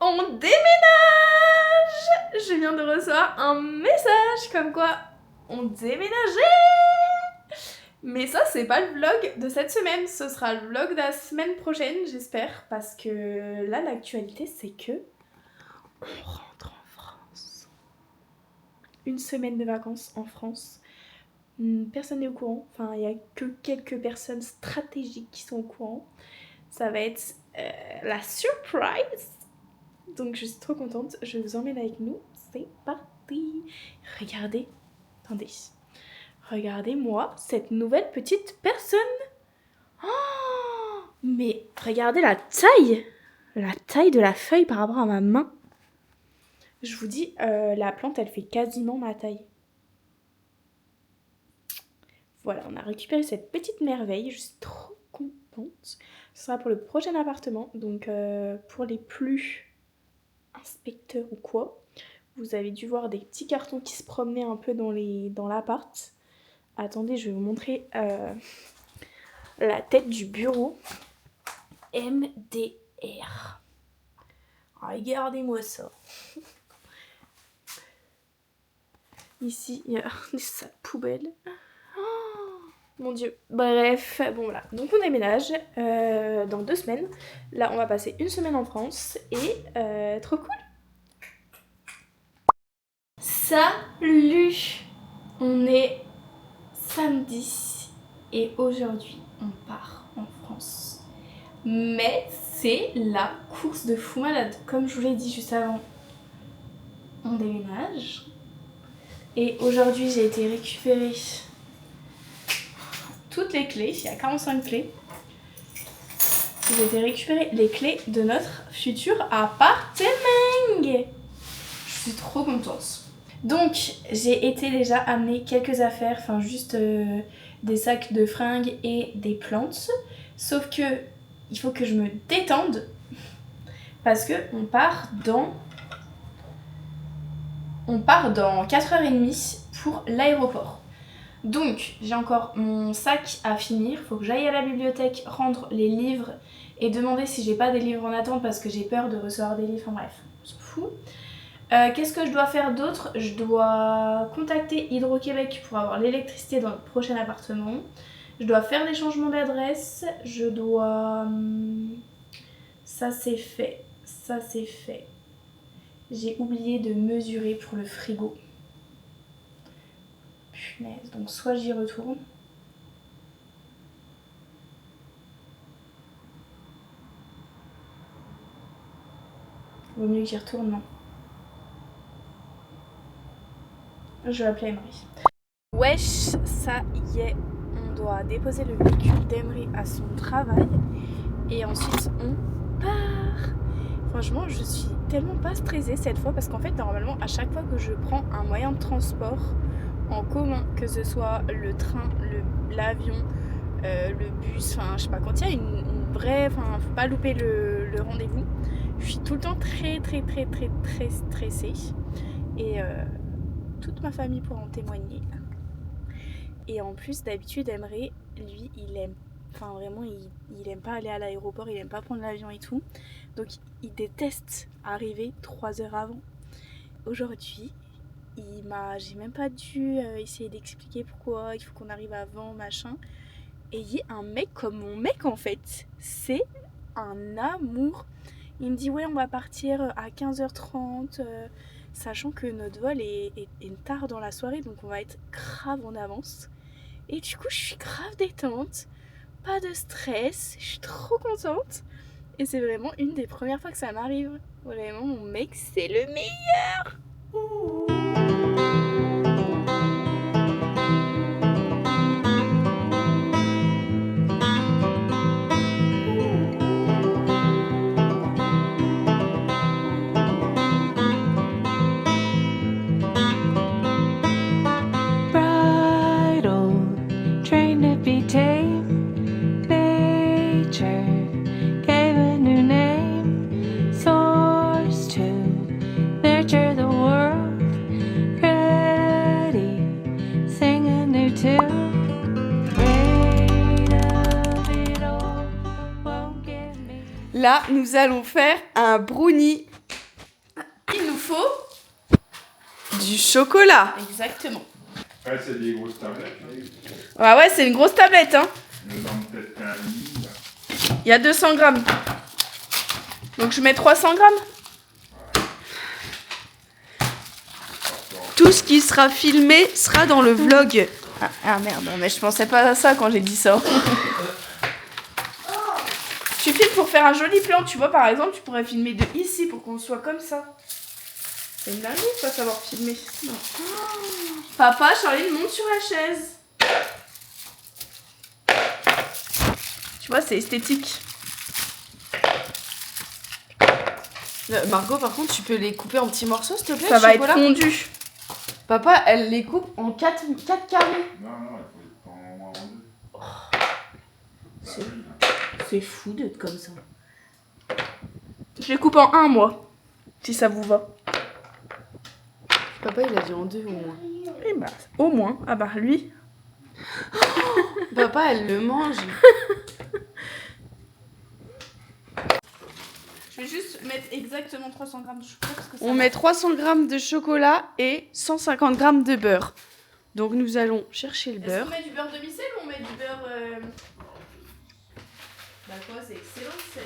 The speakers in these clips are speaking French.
On déménage! Je viens de recevoir un message comme quoi on déménageait! Mais ça, c'est pas le vlog de cette semaine, ce sera le vlog de la semaine prochaine, j'espère, parce que là, l'actualité, c'est que on rentre en France. Une semaine de vacances en France. Personne n'est au courant, enfin, il y a que quelques personnes stratégiques qui sont au courant. Ça va être la surprise! Donc je suis trop contente, je vous emmène avec nous, c'est parti. Regardez, attendez, regardez-moi cette nouvelle petite personne. Oh, mais regardez la taille de la feuille par rapport à ma main. Je vous dis, la plante elle fait quasiment ma taille. Voilà, on a récupéré cette petite merveille, je suis trop contente. Ce sera pour le prochain appartement, donc pour les plus inspecteur ou quoi, vous avez dû voir des petits cartons qui se promenaient un peu dans l'appart. Attendez, je vais vous montrer la tête du bureau. MDR. Regardez-moi ça. Ici, il y a des sacs poubelles. Oh, mon Dieu. Bref, bon voilà. Donc on déménage dans 2 semaines. Là, on va passer une semaine en France et trop cool. Salut! On est samedi et aujourd'hui on part en France. Mais c'est la course de fou malade. Comme je vous l'ai dit juste avant, on déménage. Et aujourd'hui j'ai été récupérer toutes les clés, il y a 45 clés. J'ai été récupérer les clés de notre futur appartement. Je suis trop contente. Donc j'ai été déjà amener quelques affaires, enfin juste des sacs de fringues et des plantes. Sauf que il faut que je me détende parce que on part dans 4h30 pour l'aéroport. Donc j'ai encore mon sac à finir, faut que j'aille à la bibliothèque rendre les livres et demander si j'ai pas des livres en attente parce que j'ai peur de recevoir des livres, enfin bref, on s'en fout. Qu'est-ce que je dois faire d'autre? Je dois contacter Hydro-Québec pour avoir l'électricité dans le prochain appartement. Je dois faire des changements d'adresse. Je dois... Ça c'est fait. Ça c'est fait. J'ai oublié de mesurer pour le frigo. Punaise, donc soit j'y retourne. Vaut mieux que j'y retourne, non? Je vais appeler Emery. Wesh, ça y est, on doit déposer le véhicule d'Emery à son travail et ensuite on part. Franchement, je suis tellement pas stressée cette fois parce qu'en fait, normalement, à chaque fois que je prends un moyen de transport en commun, que ce soit le train, l'avion, le bus, enfin, je sais pas, quand il y a une vraie, enfin, faut pas louper le rendez-vous, je suis tout le temps très stressée et toute ma famille pourra en témoigner. Et en plus, d'habitude, Emery, lui, il aime, enfin vraiment, il aime pas aller à l'aéroport, il aime pas prendre l'avion et tout. Donc, il déteste arriver 3 heures avant. Aujourd'hui, j'ai même pas dû essayer d'expliquer pourquoi il faut qu'on arrive avant, machin. Et il y a un mec comme mon mec, en fait. C'est un amour. Il me dit, ouais, on va partir à 15h30. Sachant que notre vol est tard dans la soirée, donc on va être grave en avance. Et du coup, je suis grave détente, pas de stress, je suis trop contente. Et c'est vraiment une des premières fois que ça m'arrive. Vraiment, mon mec, c'est le meilleur. Là, nous allons faire un brownie. faut du chocolat. Exactement. Ouais, c'est des grosses tablettes. Ouais, c'est une grosse tablette, hein. Il nous en peut-être un lit, là. Il y a 200 grammes. Donc je mets 300 grammes. Tout ce qui sera filmé sera dans le vlog. Ah merde, mais je pensais pas à ça quand j'ai dit ça. Tu filmes pour faire un joli plan, tu vois, par exemple, tu pourrais filmer de ici pour qu'on soit comme ça. C'est une dinguerie, pas savoir filmer. Non. Papa, Charline monte sur la chaise. Tu vois, c'est esthétique. Margot, par contre, tu peux les couper en petits morceaux, s'il te plaît? Ça va être fondu. Papa, elle les coupe en 4 carrés. Non, il faut les prendre en moins en deux. C'est fou d'être comme ça. Je les coupe en 1, moi. Si ça vous va. Papa, il a dit en 2 au moins. Eh bah, au moins. Ah bah, lui. Papa, elle le mange. Je vais juste mettre exactement 300 grammes de chocolat. Parce que ça On met 300 grammes de chocolat et 150 grammes de beurre. Donc nous allons chercher le Est-ce beurre. qu'on met du beurre demi-sel ou on met du beurre... Bah quoi, c'est excellent, c'est...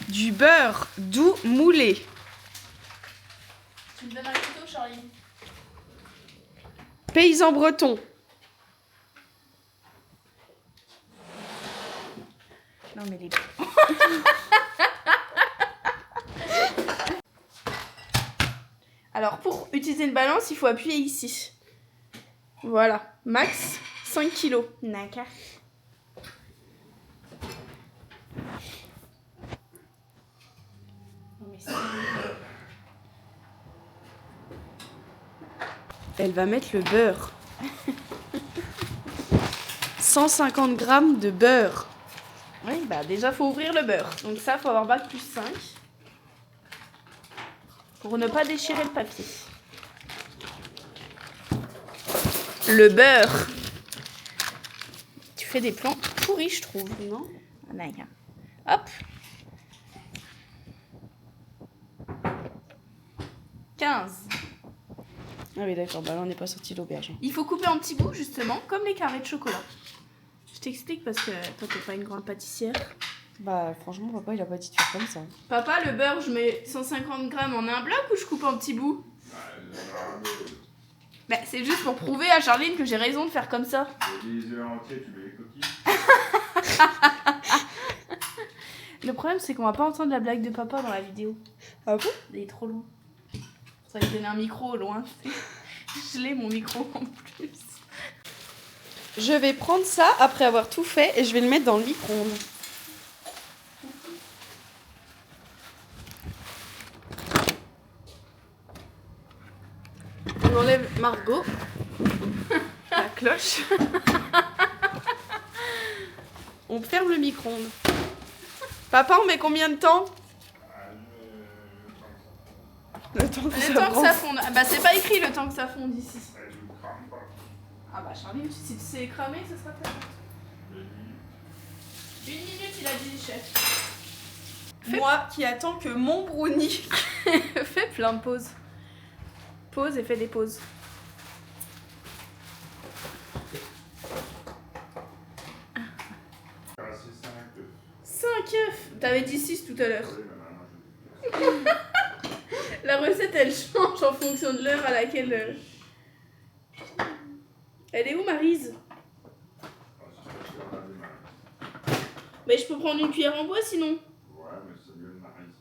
Du beurre doux moulé. Tu me donnes un couteau, Charlie? Paysan breton. Non mais les... Alors pour utiliser une balance, il faut appuyer ici. Voilà, max 5 kilos. D'accord. Elle va mettre le beurre. 150 grammes de beurre. Oui, bah déjà faut ouvrir le beurre. Donc ça, faut avoir bac plus 5. Pour ne pas déchirer le papier. Le beurre. Tu fais des plans pourris, je trouve, non? D'accord. Hop. 15. Ah oui, d'accord, bah là on n'est pas sorti l'auberge. Il faut couper en petits bouts, justement, comme les carrés de chocolat. Je t'explique parce que toi, t'es pas une grande pâtissière. Bah franchement, papa, il a pas dit de faire comme ça. Papa, le beurre, je mets 150 grammes en un bloc ou je coupe en petits bouts? Bah, c'est juste pour prouver à Charline que j'ai raison de faire comme ça. Les œufs entiers, tu mets les coquilles. Le problème, c'est qu'on va pas entendre la blague de papa dans la vidéo. Ah bon? Il est trop loin. Ça va lui donner un micro au loin. Je l'ai, mon micro, en plus. Je vais prendre ça après avoir tout fait et je vais le mettre dans le micro-ondes. On enlève Margot. La cloche. On ferme le micro-ondes. Papa, on met combien de temps? Le temps que Le temps que ça fonde. Ah bah, c'est pas écrit le temps que ça fonde ici. Ah bah, Charline, si c'est cramé, ça sera très bien. 1 minute, il a dit, chef. Moi qui attends que mon brownie. Fais plein de pauses. Pause et fais des pauses. C'est 5 œufs. 5 œufs. T'avais dit 6 tout à l'heure. Oui, mais maintenant, La recette, elle change en fonction de l'heure à laquelle... Elle est où, Maryse? Mais je peux prendre une cuillère en bois, sinon. Ouais, mais c'est mieux le Maryse.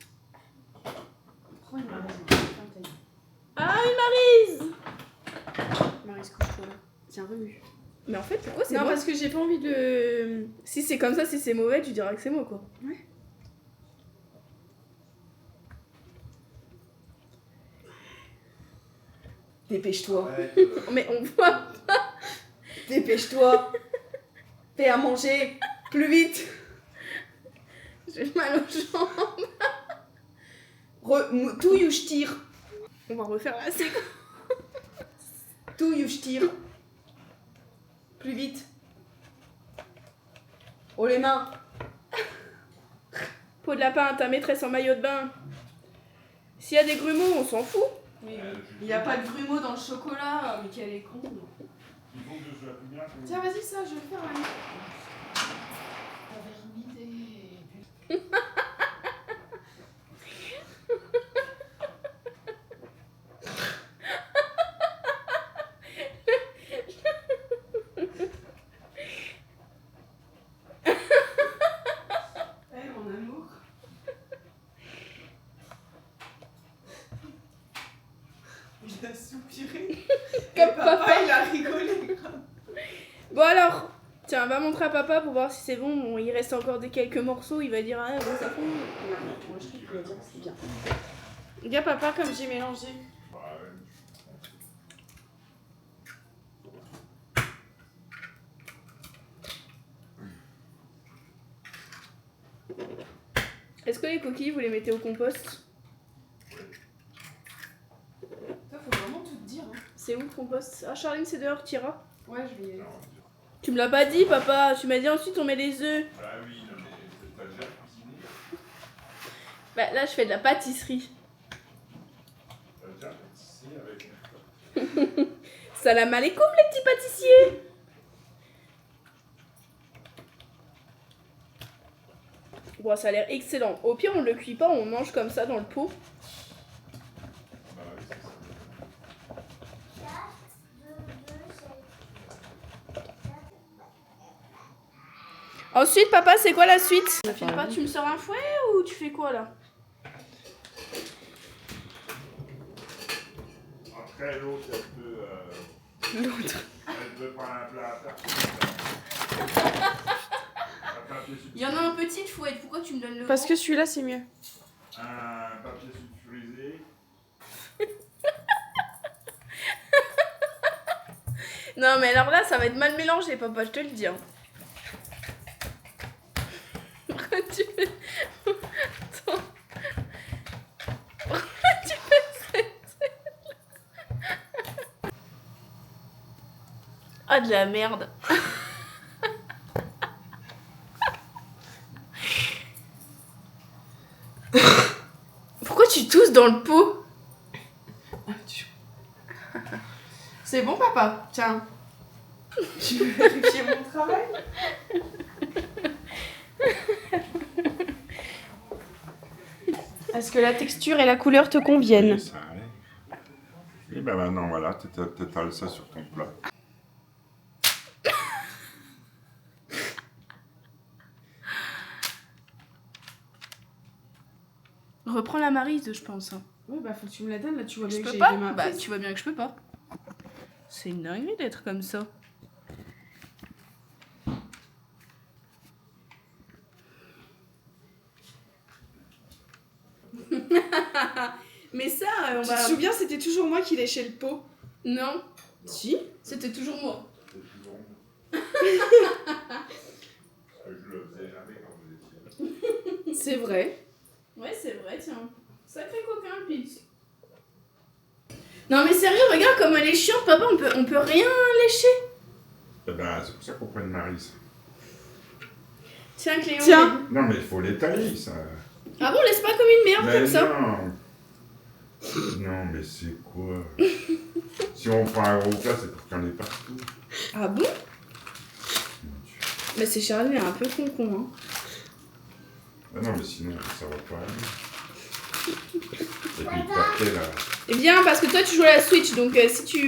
Ah, une Maryse! Maryse, couche-toi là. Tiens, remue. Mais en fait, pourquoi c'est Non, moi? parce que j'ai pas envie de... Si c'est comme ça, si c'est mauvais, tu diras que c'est moi, quoi. Ouais. Dépêche-toi. Mais on voit. Dépêche-toi. Fais à manger. Plus vite. J'ai mal aux jambes. Tout you tire. On va refaire la séquence. Tout you tire. Plus vite. Oh les mains. Peau de lapin, ta maîtresse en maillot de bain. S'il y a des grumeaux, on s'en fout. Mais il n'y a pas de grumeaux dans le chocolat, mais quel est con. Il faut que je sois plus bien. Tiens, vas-y, ça, je vais le faire là. Il a soupiré. Comme Papa, il a rigolé. Bon alors, tiens, va montrer à papa pour voir si c'est bon. Bon, il reste encore quelques morceaux, il va dire ah bon ça fond. Moi je trouve qu'il va dire que c'est bien. Regarde papa comme j'ai mélangé. Bah, Est-ce que les coquilles vous les mettez au compost? Toi, faut vraiment tout te dire. Hein. C'est où le compost? Ah Charline, c'est dehors, t'iras. Ouais, je vais y aller. Tu me l'as pas dit papa, tu m'as dit ensuite on met les œufs. bah oui, non, mais t'as déjà cuisiné. Bah là je fais de la pâtisserie. T'as déjà pâtissé avec. Salam alaikum les petits pâtissiers. Bon, ça a l'air excellent. Au pire, on le cuit pas, on mange comme ça dans le pot. Bah oui, c'est ça. Ensuite, papa, c'est quoi la suite? Papa, tu me sors un fouet ou tu fais quoi là? Après, l'autre, elle peut. L'autre. Elle peut prendre un plat à faire. Il y en a un petit fouet, pourquoi tu me donnes le Parce gros? que celui-là, c'est mieux. Un papier sulfurisé. Non, mais alors là, ça va être mal mélangé, papa, je te le dis. Hein. Tu fais... Attends. Tu fais... Ah, de la merde. Pourquoi tu tousses dans le pot? C'est bon, papa? Tiens. Tu veux vérifier mon travail? Est-ce que la texture et la couleur te conviennent? Ça allait. Et ben maintenant, voilà, t'étales ça sur ton plat. Reprends la maryse, je pense. Hein. Ouais, bah faut que tu me la donnes, là, tu vois bien Je que peux j'ai pas? deux mains Bah, prises. tu vois bien que je peux pas. C'est une dinguerie d'être comme ça. Mais ça, on Tu va... te souviens, c'était toujours moi qui léchais le pot. Non, Si. c'était toujours moi. C'est toujours bon. Parce que je le faisais jamais quand vous étiez là. C'est vrai. Ouais, c'est vrai, tiens. Sacré coquin, le Pitch. Non mais sérieux, regarde comme elle est chiante, papa, on peut rien lécher. Eh ben, c'est pour ça qu'on prend une maryse. Tiens, Cléo. Tiens. Non, mais il faut l'étaler, ça. Ah bon, laisse pas comme une merde Mais comme ça. non. Non, mais c'est quoi? Si on prend un gros plat, c'est pour qu'il y en ait partout. Ah bon? Mais c'est Charlie, un peu con, hein. Ah non, mais sinon, ça va pas aller. Et puis le papier, là, Eh bien, parce que toi tu joues à la Switch, donc si tu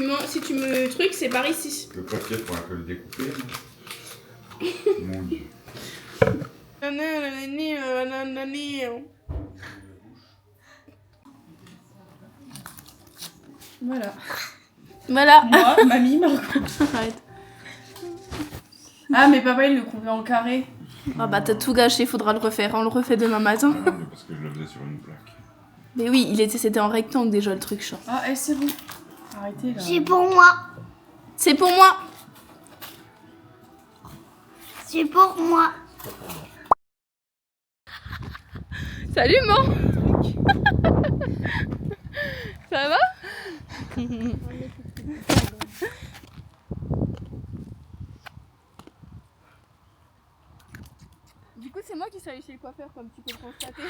me trucs, c'est par ici. le papier, faut un peu le découper. Non Mon Dieu. Voilà. Voilà. Moi, mamie, Margot. Arrête. Ah, mais papa, il le coupait en carré. Ah bah t'as tout gâché, faudra le refaire. On le refait demain matin. Ah non, mais parce que je le faisais sur une plaque. Mais oui, c'était en rectangle déjà le truc, chat. Ah, c'est bon. Arrêtez là. C'est pour moi. C'est pour moi. C'est pour moi. Salut, Mon. Ça va? Du coup, c'est moi qui suis allée chez le coiffeur, comme tu peux le constater.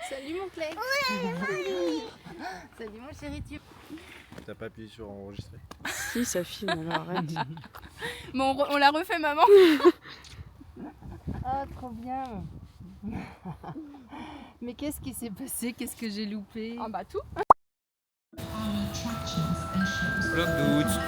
Salut. Salut mon Clay. Salut mon chéri, tu... T'as pas appuyé sur enregistrer? Si, ça filme, alors arrête. Bon, on l'a refait, maman. Ah, trop bien. Mais qu'est-ce qui s'est passé? Qu'est-ce que j'ai loupé? Ah bah tout. Plein de doutes.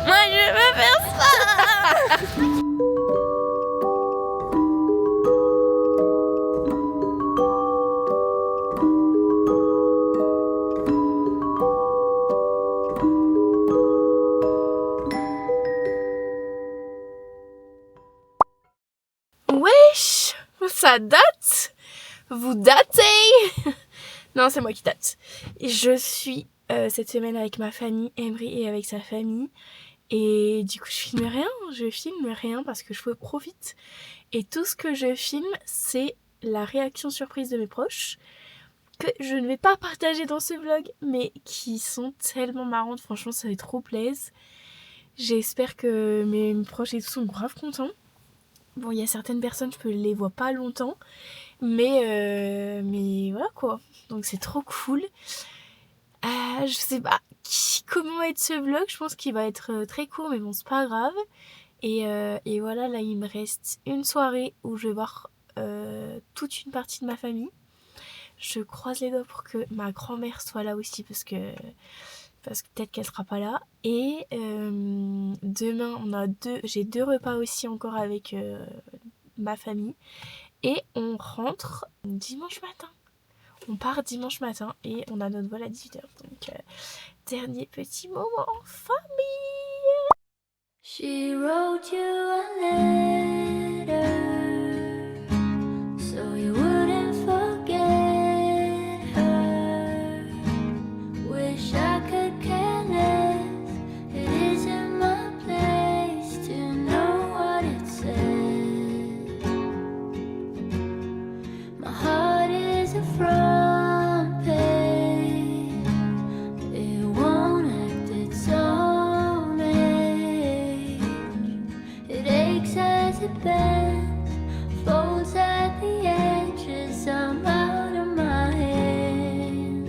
Moi je veux faire ça. Wesh, ça date. Vous datez. Non, c'est moi qui date. Je suis cette semaine avec ma famille, Emery, et avec sa famille. Et du coup, je filme rien parce que je profite. Et tout ce que je filme, c'est la réaction surprise de mes proches, que je ne vais pas partager dans ce vlog, mais qui sont tellement marrantes. Franchement, ça fait trop plaisir. J'espère que mes proches et tout sont grave contents. Bon, il y a certaines personnes, je les vois pas longtemps, mais voilà quoi. Donc c'est trop cool. Je sais pas comment va être ce vlog, je pense qu'il va être très court, mais bon, c'est pas grave. Et voilà, là il me reste une soirée où je vais voir toute une partie de ma famille. Je croise les doigts pour que ma grand-mère soit là aussi, parce que peut-être qu'elle sera pas là. Et demain j'ai 2 repas aussi encore avec ma famille. Et on rentre dimanche matin. On part dimanche matin et on a notre vol à 18h. Donc, dernier petit moment en famille. She wrote you a letter so you wouldn't forget her. Wish I could care less. It isn't my place to know what it says. My heart is a front page. It won't act its own age. It aches as it bends, folds at the edges. I'm out of my hand.